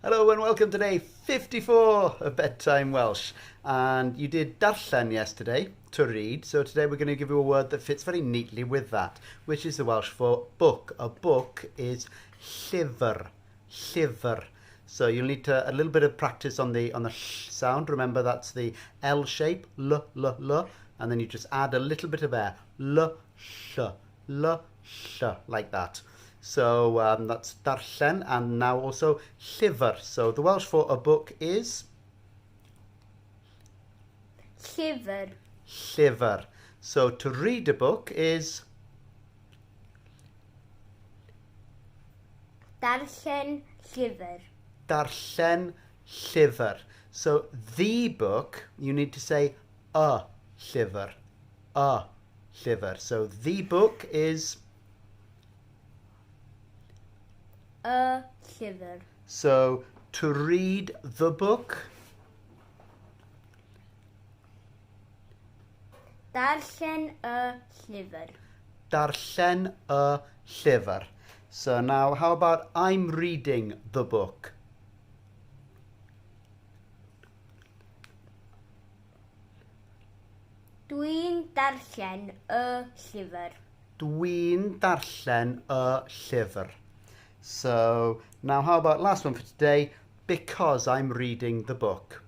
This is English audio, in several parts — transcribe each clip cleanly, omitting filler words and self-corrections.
Hello and welcome to day 54 of Bedtime Welsh. And you did darllen yesterday, to read, so today we're going to give you a word that fits very neatly with that, which is the Welsh for book. A book is llyfr, llyfr. So you'll need a little bit of practice on the sh sound. Remember that's the L shape, l, and then you just add a little bit of air, l, sh, like that. So that's darllen, and now also llyfr. So the Welsh for a book is llyfr. Llyfr. So to read a book is darllen llyfr. darllen llyfr. So the book, you need to say a llyfr. A llyfr. So the book is Y llyfr. So to read the book, Darllen y llyfr. darllen y llyfr. So now how about I'm reading the book? Dwi'n darllen y llyfr. Dwi'n darllen y llyfr. So now how about last one for today? Because I'm reading the book.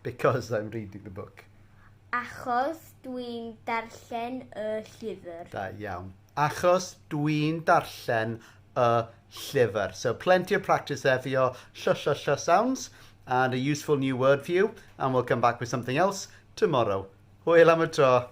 Because I'm reading the book. Achos dwi'n darllen y llyfr. Da iawn. Achos dwi'n darllen y llyfr. So plenty of practice there for your sh sounds and a useful new word for you. And we'll come back with something else tomorrow. Hwyl am y tro.